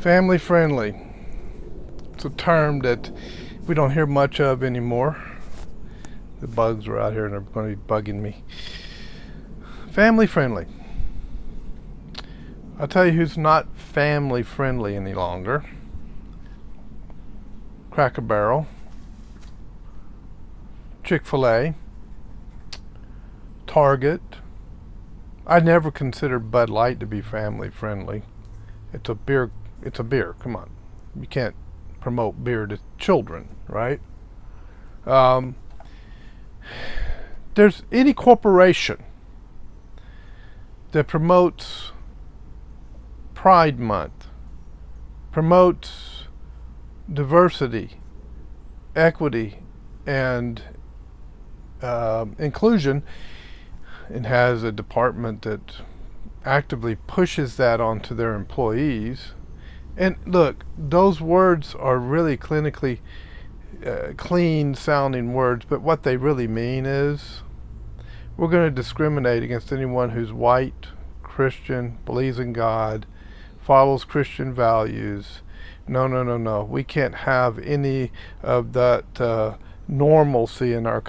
Family friendly. It's a term that we don't hear much of anymore. The bugs are out here and they're going to be bugging me. Family friendly. I'll tell you who's not family friendly any longer. Cracker Barrel, Chick-fil-A, Target. I never considered Bud Light to be family friendly. It's a beer. Come on. You can't promote beer to children, right? There's any corporation that promotes Pride Month, promotes diversity, equity, and inclusion, and has a department that actively pushes that onto their employees. And look, those words are really clinically clean sounding words, but what they really mean is we're going to discriminate against anyone who's white, Christian, believes in God, follows Christian values. No. We can't have any of that normalcy in our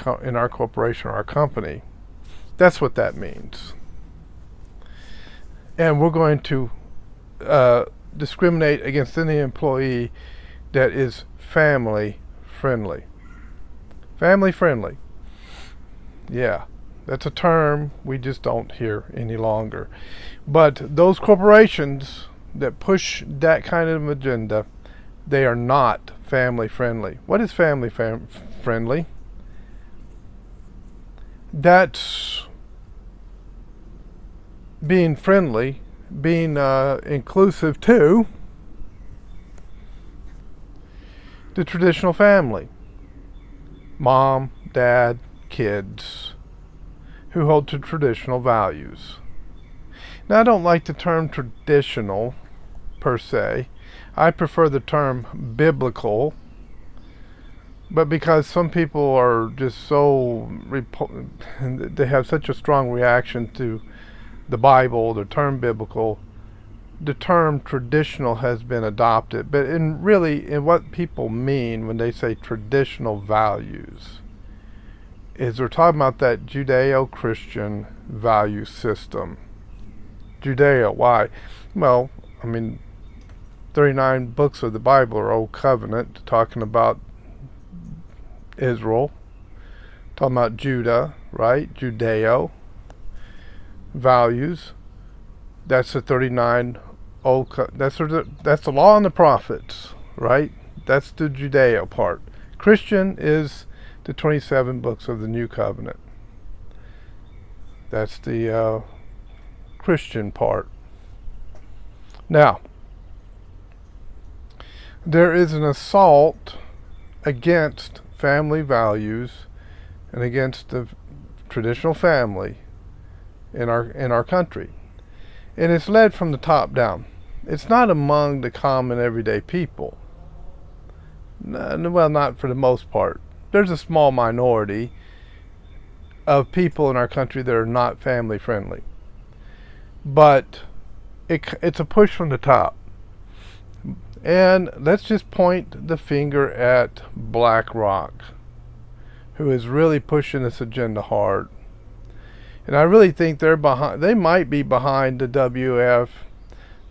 corporation or our company. That's what that means. And we're going to discriminate against any employee that is family friendly. Family friendly. Yeah, that's a term we just don't hear any longer. But those corporations that push that kind of agenda, they are not family friendly. What is family friendly? That's being friendly, being inclusive to the traditional family. Mom, dad, kids who hold to traditional values. Now, I don't like the term traditional per se. I prefer the term biblical, but because some people are just so they have such a strong reaction to the Bible, the term biblical, the term traditional has been adopted. But in what people mean when they say traditional values is they're talking about that Judeo-Christian value system. Judeo, why? Well, 39 books of the Bible are Old Covenant, talking about Israel, talking about Judah, right? Judeo values. That's the 39 that's the law and the prophets, right? That's the Judeo part. Christian is the 27 books of the New Covenant. That's the Christian part. Now, there is an assault against family values and against the traditional family in our country. And it's led from the top down. It's not among the common everyday people. Well, not for the most part. There's a small minority of people in our country that are not family friendly. But it's a push from the top. And let's just point the finger at BlackRock, who is really pushing this agenda hard. And I really think they might be behind the WF,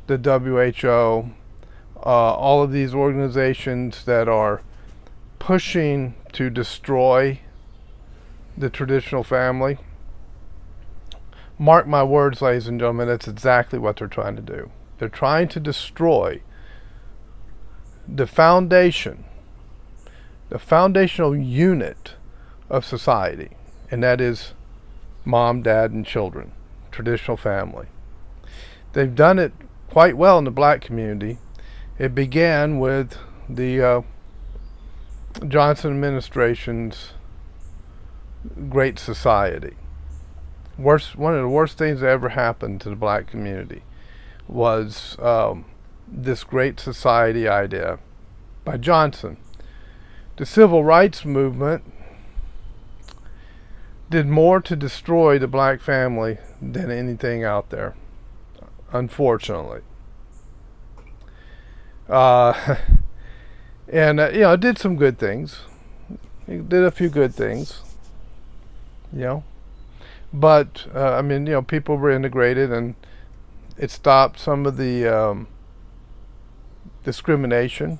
the WHO, all of these organizations that are pushing to destroy the traditional family. Mark my words, ladies and gentlemen, that's exactly what they're trying to do. They're trying to destroy the foundation, the foundational unit of society, and that is mom, dad, and children, traditional family. They've done it quite well in the black community. It began with the Johnson administration's Great Society. One of the worst things that ever happened to the black community was this Great Society idea by Johnson. The civil rights movement did more to destroy the black family than anything out there, unfortunately. Uh, and, it did some good things. It did a few good things, you know. But, people were integrated, and it stopped some of the discrimination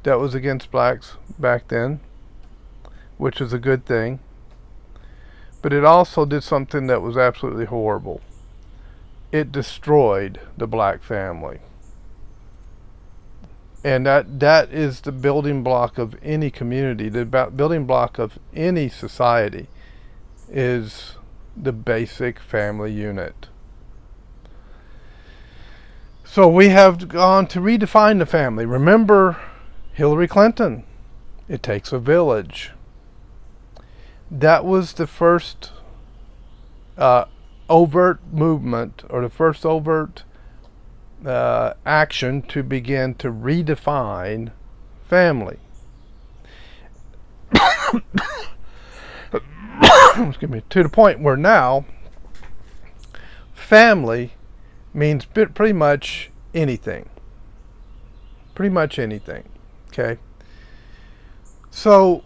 that was against blacks back then, which is a good thing. But it also did something that was absolutely horrible. It destroyed the black family. And that is the building block of any community. The building block of any society is the basic family unit. So we have gone to redefine the family. Remember Hillary Clinton. It takes a village. That was the first overt movement, or the first overt action to begin to redefine family. Excuse me. To the point where now family means pretty much anything. Pretty much anything. Okay? So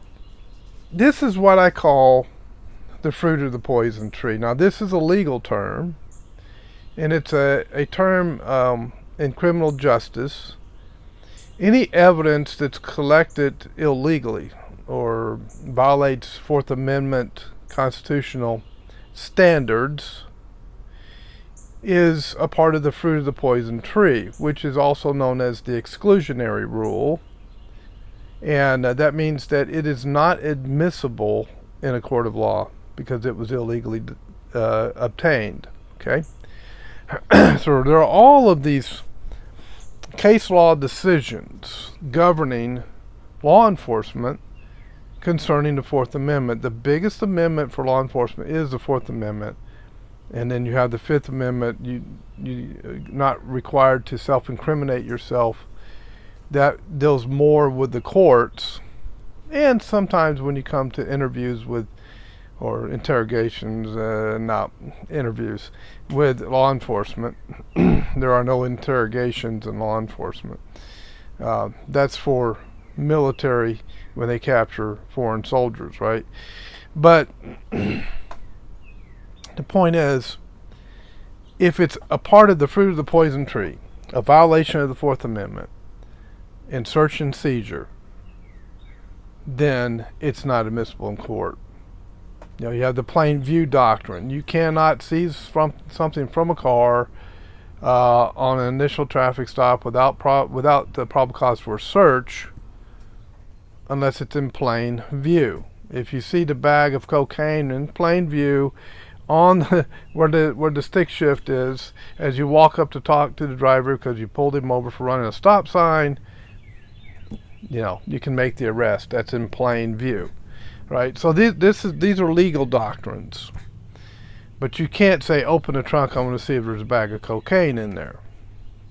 this is what I call the fruit of the poison tree. Now, this is a legal term, and it's a term in criminal justice. Any evidence that's collected illegally or violates Fourth Amendment constitutional standards is a part of the fruit of the poison tree, which is also known as the exclusionary rule. And that means that it is not admissible in a court of law because it was illegally obtained. Okay? So there are all of these case law decisions governing law enforcement concerning the Fourth Amendment. The biggest amendment for law enforcement is the Fourth Amendment. And then you have the Fifth Amendment. You're not required to self-incriminate yourself. That deals more with the courts, and sometimes when you come to interviews with, or interrogations, not interviews, with law enforcement. There are no interrogations in law enforcement. That's for military when they capture foreign soldiers, right? But the point is, if it's a part of the fruit of the poison tree, a violation of the Fourth Amendment, in search and seizure, then it's not admissible in court. You have the plain view doctrine. You cannot seize something from a car on an initial traffic stop without the probable cause for a search, unless it's in plain view. If you see the bag of cocaine in plain view on where the stick shift is, as you walk up to talk to the driver because you pulled him over for running a stop sign, you can make the arrest. That's in plain view, right? So these are legal doctrines. But you can't say, open the trunk, I want to see if there's a bag of cocaine in there.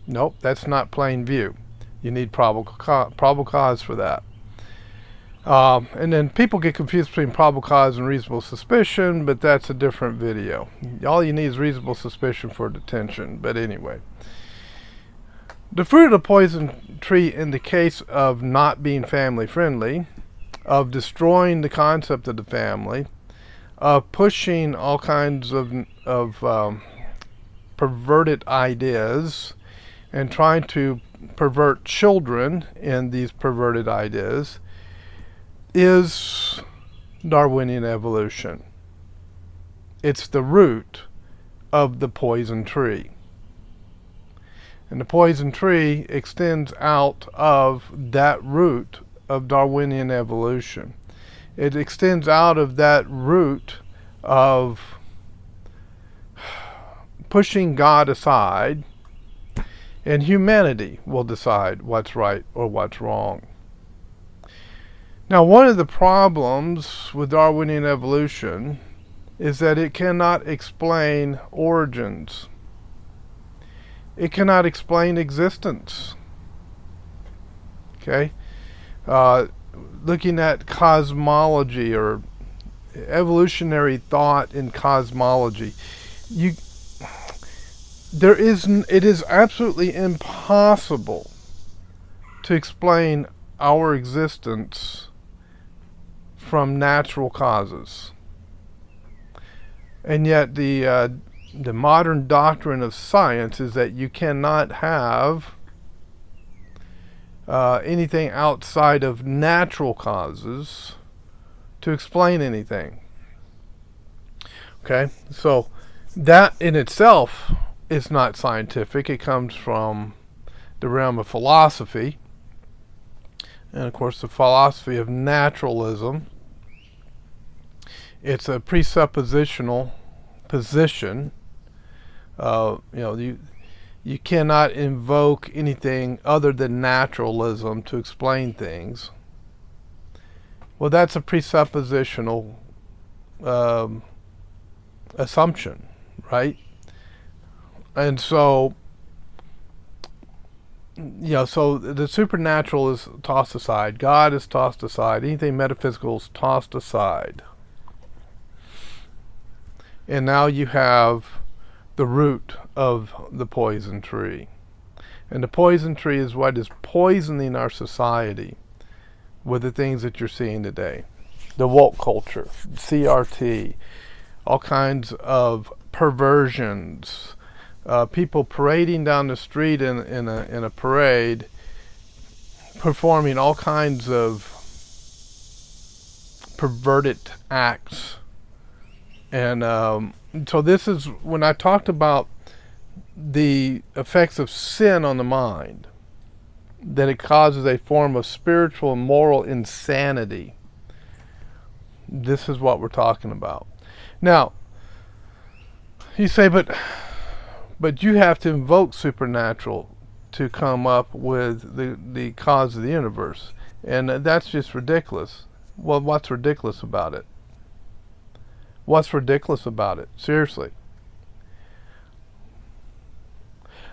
Nope, that's not plain view. You need probable cause for that. And then people get confused between probable cause and reasonable suspicion, but that's a different video. All you need is reasonable suspicion for detention. But anyway, the fruit of the poison tree in the case of not being family friendly, of destroying the concept of the family, of pushing all kinds of perverted ideas and trying to pervert children in these perverted ideas, is Darwinian evolution. It's the root of the poison tree. And the poison tree extends out of that root of Darwinian evolution. It extends out of that root of pushing God aside, and humanity will decide what's right or what's wrong. Now, one of the problems with Darwinian evolution is that it cannot explain origins. It cannot explain existence. Okay? Looking at cosmology or evolutionary thought in cosmology, it is absolutely impossible to explain our existence from natural causes. And yet the modern doctrine of science is that you cannot have anything outside of natural causes to explain anything. Okay, so that in itself is not scientific. It comes from the realm of philosophy, and of course the philosophy of naturalism. It's a presuppositional position. You cannot invoke anything other than naturalism to explain things. Well, that's a presuppositional assumption, right? And so, so the supernatural is tossed aside. God is tossed aside. Anything metaphysical is tossed aside. And now you have the root of the poison tree. And the poison tree is what is poisoning our society with the things that you're seeing today. The woke culture, CRT, all kinds of perversions, people parading down the street in a parade, performing all kinds of perverted acts. And so this is when I talked about the effects of sin on the mind, that it causes a form of spiritual and moral insanity. This is what we're talking about. Now, you say, but you have to invoke supernatural to come up with the cause of the universe. And that's just ridiculous. Well, what's ridiculous about it? What's ridiculous about it? Seriously.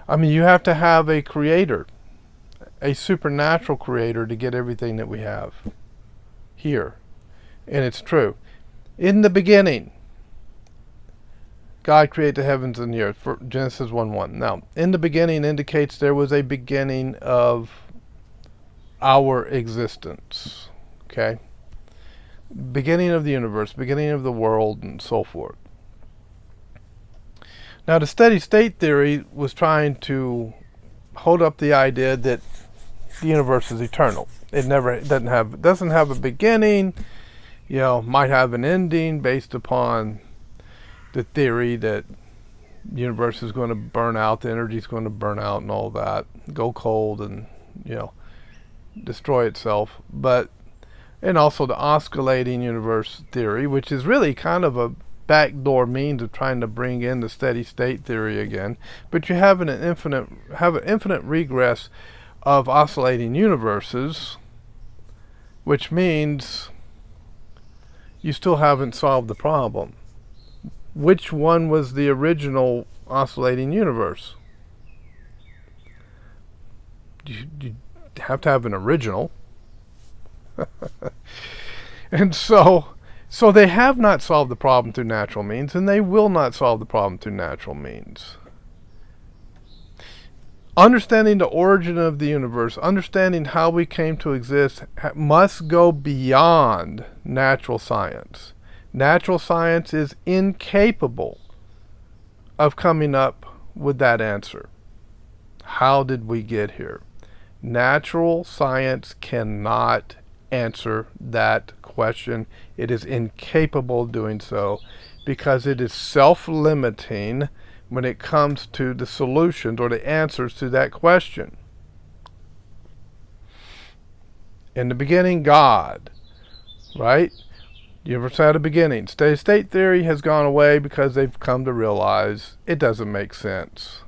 I mean, you have to have a creator, a supernatural creator, to get everything that we have here. And it's true. In the beginning, God created the heavens and the earth, for Genesis 1:1. Now, in the beginning indicates there was a beginning of our existence. Okay? Beginning of the universe, beginning of the world, and so forth. Now, the steady state theory was trying to hold up the idea that the universe is eternal. It doesn't have a beginning. Might have an ending based upon the theory that the universe is going to burn out, the energy is going to burn out, and all that, go cold, and destroy itself. And also the oscillating universe theory, which is really kind of a backdoor means of trying to bring in the steady state theory again. But you have an infinite regress of oscillating universes, which means you still haven't solved the problem. Which one was the original oscillating universe? You have to have an original. And so they have not solved the problem through natural means, and they will not solve the problem through natural means. Understanding the origin of the universe, understanding how we came to exist, must go beyond natural science. Natural science is incapable of coming up with that answer. How did we get here? Natural science cannot answer that question. It is incapable of doing so because it is self-limiting when it comes to the solutions or the answers to that question. In the beginning, God, right? The universe had a beginning. Steady state theory has gone away because they've come to realize it doesn't make sense.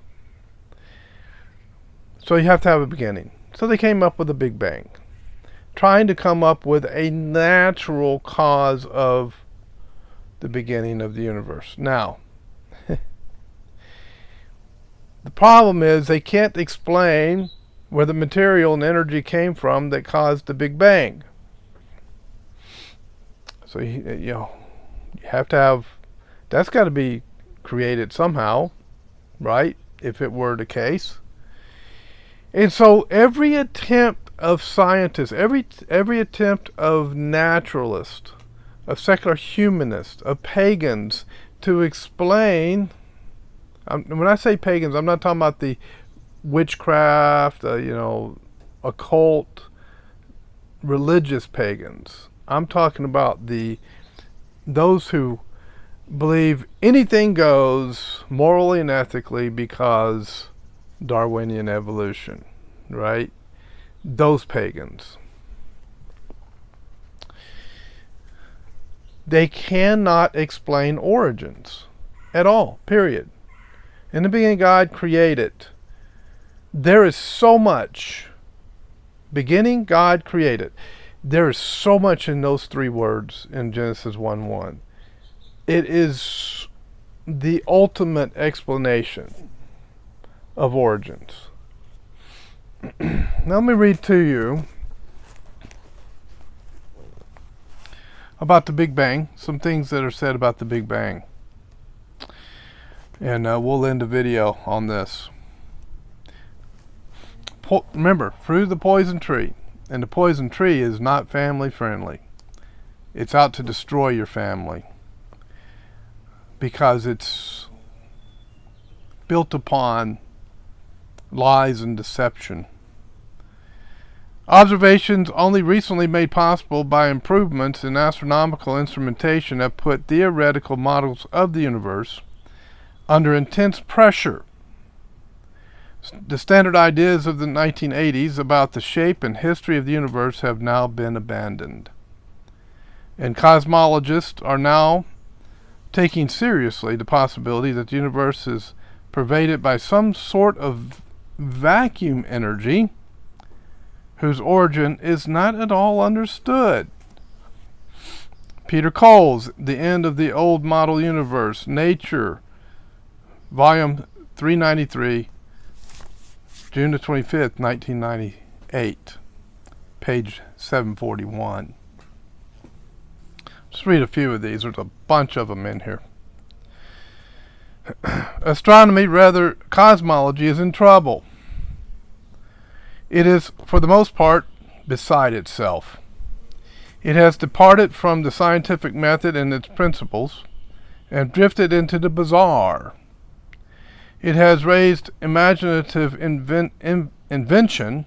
So you have to have a beginning. So they came up with a Big Bang, trying to come up with a natural cause of the beginning of the universe. Now, the problem is they can't explain where the material and energy came from that caused the Big Bang. So you have to have, that's got to be created somehow, right? If it were the case. And so every attempt of scientists, every attempt of naturalists, of secular humanists, of pagans to explain. When I say pagans, I'm not talking about the witchcraft, occult, religious pagans. I'm talking about those who believe anything goes morally and ethically because Darwinian evolution, right? Those pagans. They cannot explain origins at all, period. In the beginning, God created. There is so much. Beginning, God created. There is so much in those three words in Genesis 1:1. It is the ultimate explanation of origins. Now let me read to you about the Big Bang, some things that are said about the Big Bang. And we'll end the video on this. Remember, fruit of the poison tree. And the poison tree is not family friendly. It's out to destroy your family. Because it's built upon lies and deception. Observations only recently made possible by improvements in astronomical instrumentation have put theoretical models of the universe under intense pressure. The standard ideas of the 1980s about the shape and history of the universe have now been abandoned. And cosmologists are now taking seriously the possibility that the universe is pervaded by some sort of vacuum energy whose origin is not at all understood. Peter Cole's The End of the Old Model Universe, Nature, Volume 393, June the 25th, 1998, page 741. Just read a few of these. There's a bunch of them in here. Astronomy, rather cosmology, is in trouble. It is, for the most part, beside itself. It has departed from the scientific method and its principles and drifted into the bizarre. It has raised imaginative invention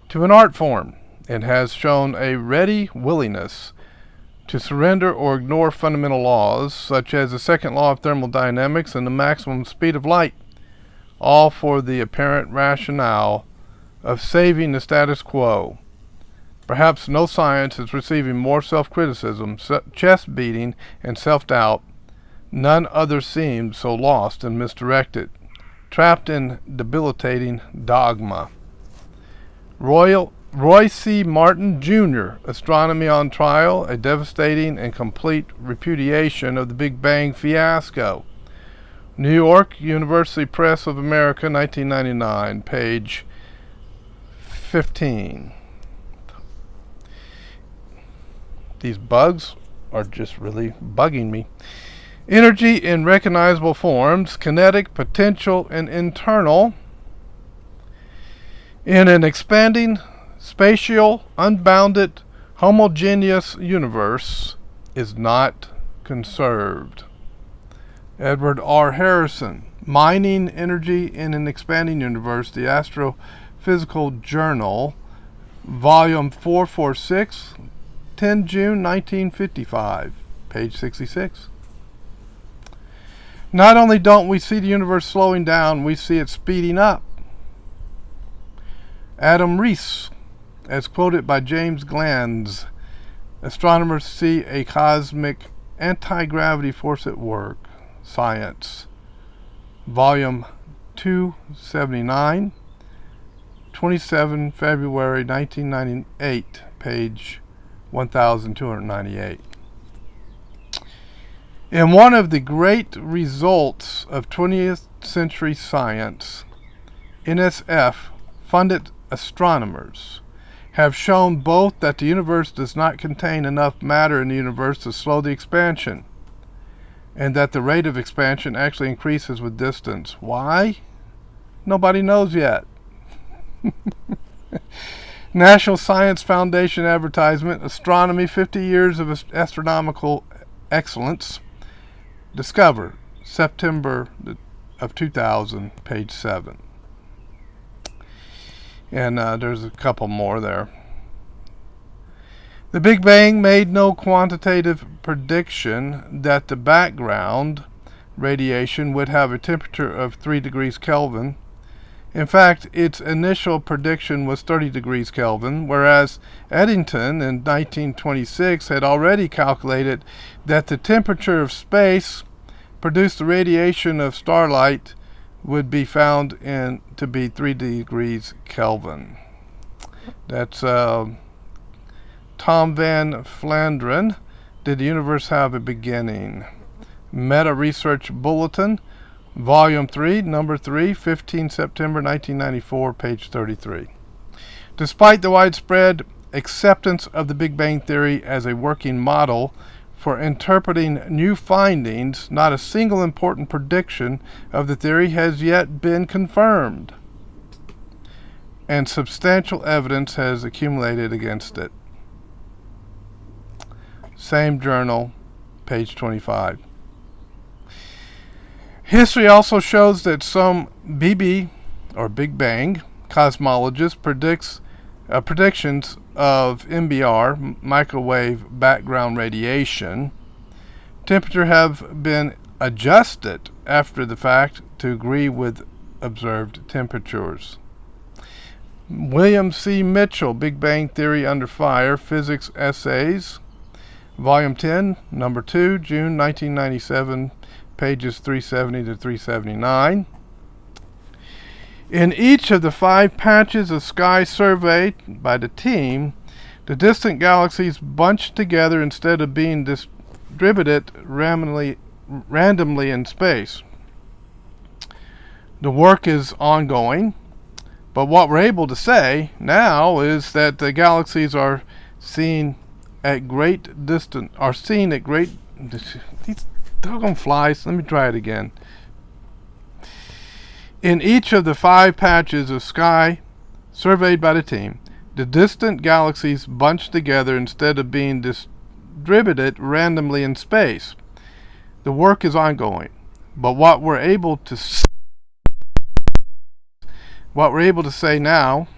to an art form and has shown a ready willingness to surrender or ignore fundamental laws, such as the second law of thermodynamics and the maximum speed of light, all for the apparent rationale of saving the status quo. Perhaps no science is receiving more self-criticism, chest beating, and self-doubt. None other seems so lost and misdirected, trapped in debilitating dogma. Roy C. Martin, Jr., Astronomy on Trial, a devastating and complete repudiation of the Big Bang fiasco. New York, University Press of America, 1999, page 15. These bugs are just really bugging me. Energy in recognizable forms, kinetic, potential, and internal, in an expanding, spatial, unbounded, homogeneous universe, is not conserved. Edward R. Harrison, Mining Energy in an Expanding Universe, the Astrophysical Journal, Volume 446, 10 June 1955, page 66. Not only don't we see the universe slowing down, we see it speeding up. Adam Rees, as quoted by James Glanz, astronomers see a cosmic anti-gravity force at work. Science, Volume 279, 27 February 1998, page 1298. In one of the great results of 20th century science, NSF-funded astronomers have shown both that the universe does not contain enough matter in the universe to slow the expansion, and that the rate of expansion actually increases with distance. Why? Nobody knows yet. National Science Foundation advertisement, Astronomy, 50 Years of Astronomical Excellence. Discover, September of 2000, page 7. And there's a couple more there. The Big Bang made no quantitative prediction that the background radiation would have a temperature of 3 degrees Kelvin. In fact, its initial prediction was 30 degrees Kelvin, whereas Eddington in 1926 had already calculated that the temperature of space produced the radiation of starlight would be found to be 3 degrees Kelvin. That's Tom Van Flanderen. Did the universe have a beginning? Meta Research Bulletin, Volume 3, Number 3, 15 September 1994, page 33. Despite the widespread acceptance of the Big Bang Theory as a working model for interpreting new findings, not a single important prediction of the theory has yet been confirmed, and substantial evidence has accumulated against it. Same journal, page 25. History also shows that some BB, or Big Bang, cosmologists predictions of MBR, microwave background radiation, temperature have been adjusted after the fact to agree with observed temperatures. William C. Mitchell, Big Bang Theory Under Fire, Physics Essays, Volume 10, Number 2, June 1997, pages 370 to 379. In each of the 5 patches of sky surveyed by the team, the distant galaxies bunched together instead of being distributed randomly in space. The work is ongoing, but what we're able to say now is that the galaxies are seen at great distance. These doggone flies. Let me try it again. In each of the 5 patches of sky surveyed by the team, the distant galaxies bunched together instead of being distributed randomly in space. The work is ongoing, but what we're able to say now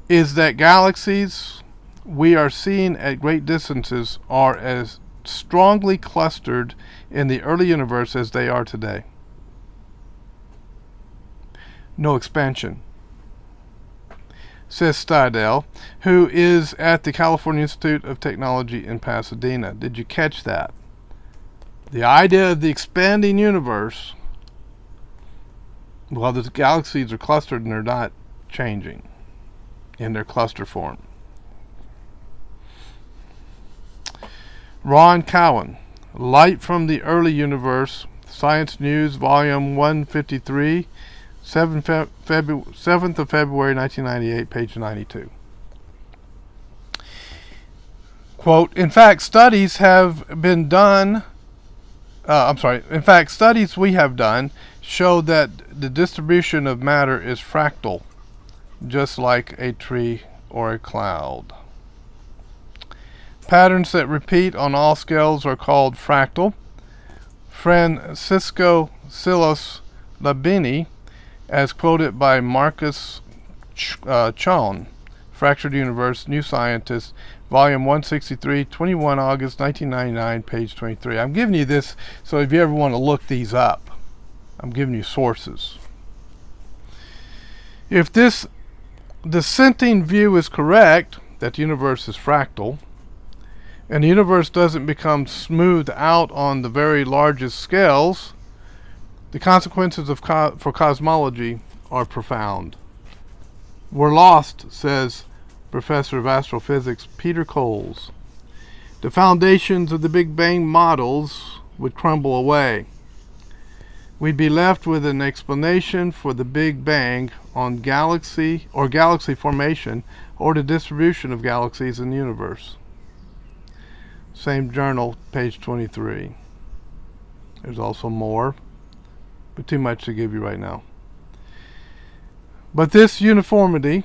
is that galaxies we are seeing at great distances are as strongly clustered in the early universe as they are today. No expansion, says Stidell, who is at the California Institute of Technology in Pasadena. Did you catch that? The idea of the expanding universe, well, the galaxies are clustered and they're not changing in their cluster form. Ron Cowan, Light from the Early Universe, Science News, Volume 153, 7th of February 1998, page 92. Quote, in fact, studies we have done show that the distribution of matter is fractal, just like a tree or a cloud. Patterns that repeat on all scales are called fractal. Francisco Silos Labini, as quoted by Marcus Chon, Fractured Universe, New Scientist, Volume 163, 21 August 1999, page 23. I'm giving you this so if you ever want to look these up, I'm giving you sources. If this dissenting view is correct, that the universe is fractal, and the universe doesn't become smoothed out on the very largest scales, the consequences for cosmology are profound. We're lost, says Professor of Astrophysics Peter Coles. The foundations of the Big Bang models would crumble away. We'd be left with an explanation for the Big Bang on galaxy formation or the distribution of galaxies in the universe. Same journal, page 23. There's also more, but too much to give you right now. But this uniformity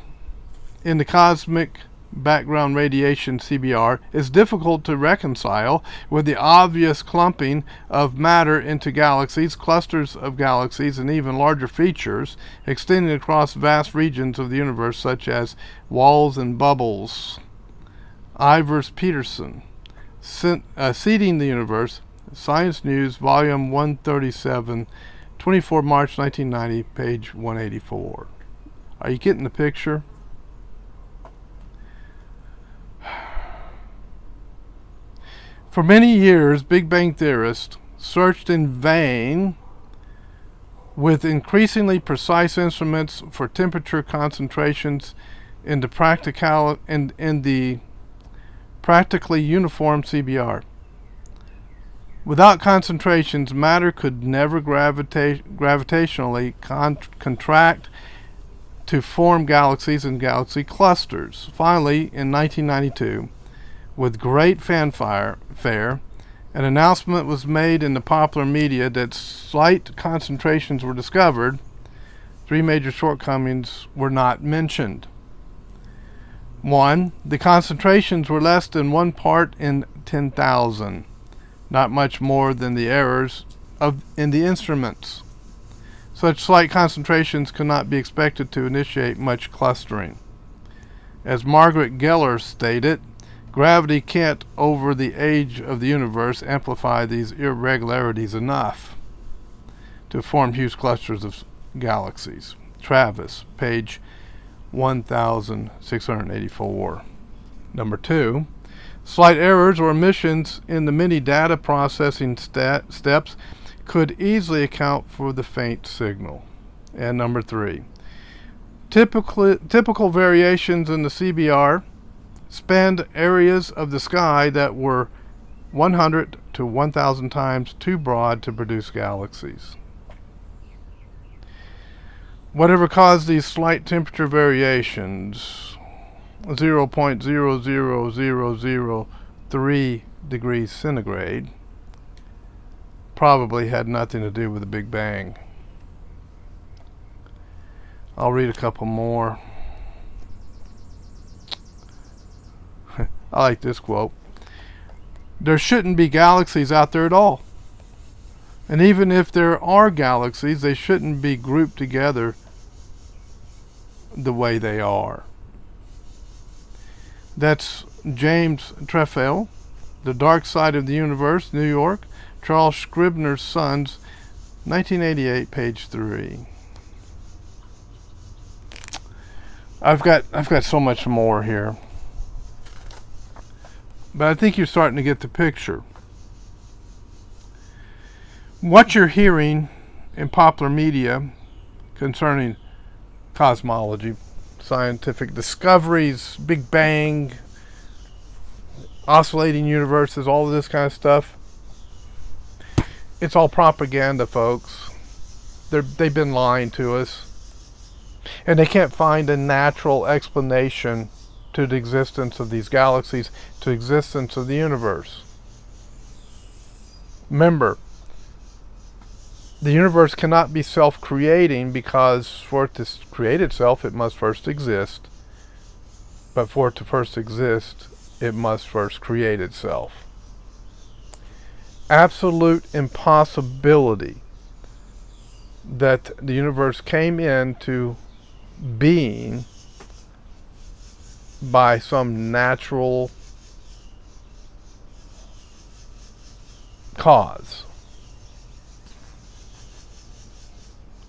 in the cosmic background radiation CBR is difficult to reconcile with the obvious clumping of matter into galaxies, clusters of galaxies, and even larger features extending across vast regions of the universe, such as walls and bubbles. Ivers Peterson, Seeding the Universe, Science News, Volume 137, 24 March 1990, page 184. Are you getting the picture? For many years, Big Bang theorists searched in vain with increasingly precise instruments for temperature concentrations in the practically uniform CBR. Without concentrations, matter could never gravitationally contract to form galaxies and galaxy clusters. Finally, in 1992, with great fanfare, an announcement was made in the popular media that slight concentrations were discovered. 3 major shortcomings were not mentioned. 1. The concentrations were less than 1 part in 10,000, not much more than the errors in the instruments. Such slight concentrations could not be expected to initiate much clustering. As Margaret Geller stated, gravity can't, over the age of the universe, amplify these irregularities enough to form huge clusters of galaxies. Travis, page 1684. Number 2, slight errors or omissions in the many data processing steps could easily account for the faint signal. And number 3, typical variations in the CBR spanned areas of the sky that were 100 to 1,000 times too broad to produce galaxies. Whatever caused these slight temperature variations, 0.00003 degrees centigrade, probably had nothing to do with the Big Bang. I'll read a couple more. I like this quote. There shouldn't be galaxies out there at all. And even if there are galaxies, they shouldn't be grouped together the way they are. That's James Trefel, The Dark Side of the Universe, New York, Charles Scribner's Sons, 1988, page 3. I've got so much more here. But I think you're starting to get the picture. What you're hearing in popular media concerning cosmology, scientific discoveries, Big Bang, oscillating universes, all of this kind of stuff, it's all propaganda, folks. They've been lying to us. And they can't find a natural explanation to the existence of these galaxies, to the existence of the universe. Remember, the universe cannot be self-creating, because for it to create itself, it must first exist. But for it to first exist, it must first create itself. Absolute impossibility that the universe came into being by some natural cause.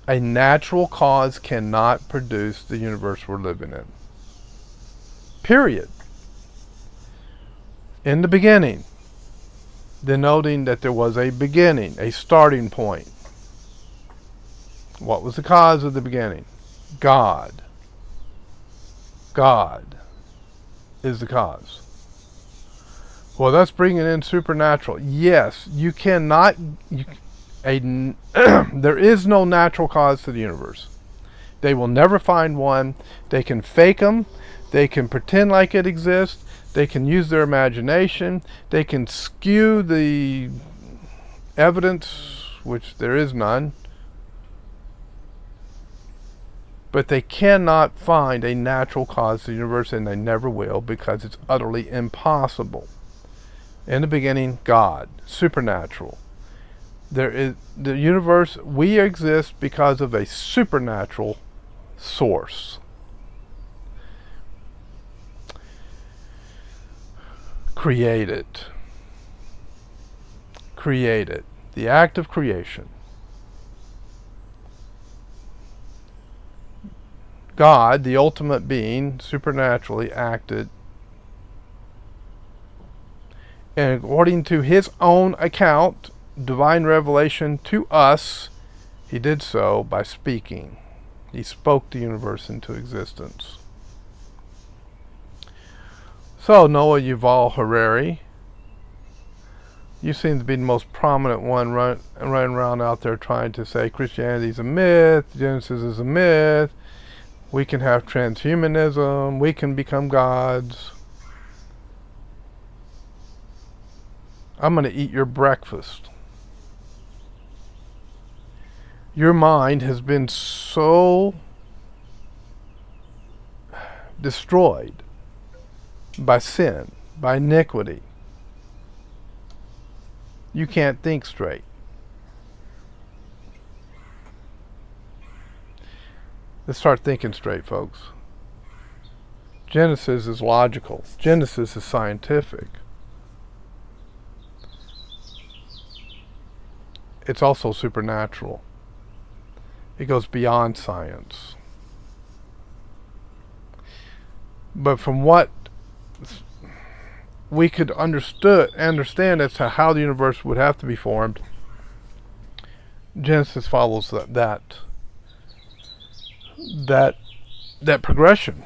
A natural cause cannot produce the universe we're living in. Period. In the beginning, denoting that there was a beginning, a starting point. What was the cause of the beginning? God. God is the cause. Well, that's bringing in supernatural. Yes, you cannot. There is no natural cause to the universe. They will never find one. They can fake them. They can pretend like it exists. They can use their imagination. They can skew the evidence, which there is none. But they cannot find a natural cause to the universe, and they never will, because it's utterly impossible. In the beginning, God, supernatural. There is the universe. We exist because of a supernatural source. Created. Created. The act of creation. God, the ultimate being, supernaturally acted, and according to his own account, divine revelation to us, he did so by speaking. He spoke the universe into existence. So, Noah Yuval Harari, you seem to be the most prominent one running around out there trying to say Christianity is a myth, Genesis is a myth, we can have transhumanism, we can become gods. I'm going to eat your breakfast. Your mind has been so destroyed by sin, by iniquity. You can't think straight. Let's start thinking straight, folks. Genesis is logical. Genesis is scientific. It's also supernatural. It goes beyond science. But from what we could understand as to how the universe would have to be formed, Genesis follows that progression.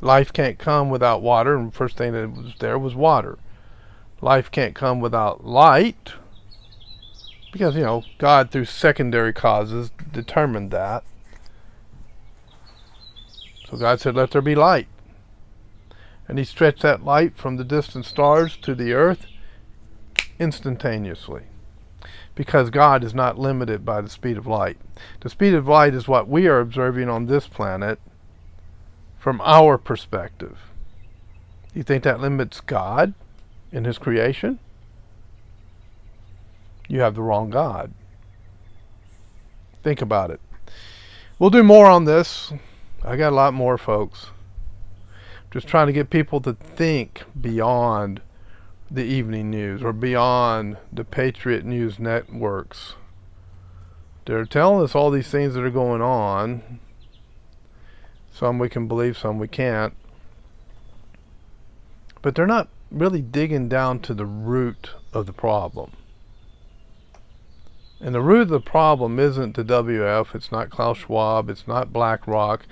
Life can't come without water, and the first thing that was there was water. Life can't come without light, because, God, through secondary causes, determined that. So God said, let there be light. And he stretched that light from the distant stars to the earth instantaneously. Because God is not limited by the speed of light. The speed of light is what we are observing on this planet from our perspective. You think that limits God in his creation? You have the wrong God. Think about it. We'll do more on this. I got a lot more, folks. Just trying to get people to think beyond the evening news or beyond the Patriot News networks. They're telling us all these things that are going on. Some we can believe, some we can't. But they're not really digging down to the root of the problem. And the root of the problem isn't the WF, it's not Klaus Schwab, it's not BlackRock,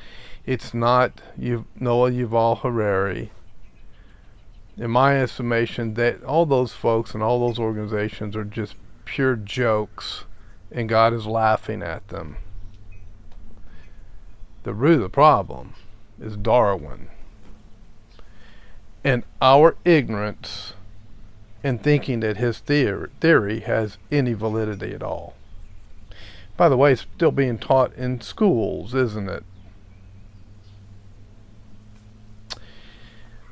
it's not Noah Yuval Harari. In my estimation, that all those folks and all those organizations are just pure jokes, and God is laughing at them. The root of the problem is Darwin and our ignorance in thinking that his theory has any validity at all. By the way, it's still being taught in schools, isn't it?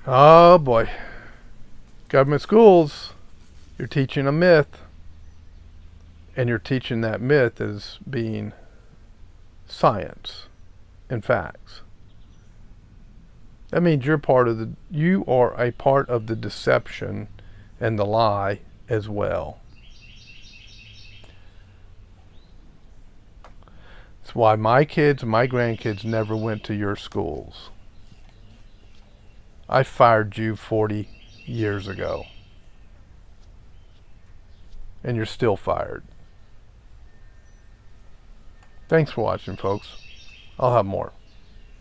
Oh boy. Government schools, you're teaching a myth, and you're teaching that myth as being science and facts. That means you are a part of the deception and the lie as well. That's why my kids and my grandkids never went to your schools. I fired you 40 years ago. And you're still fired. Thanks for watching, folks. I'll have more.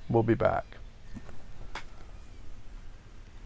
We'll be back.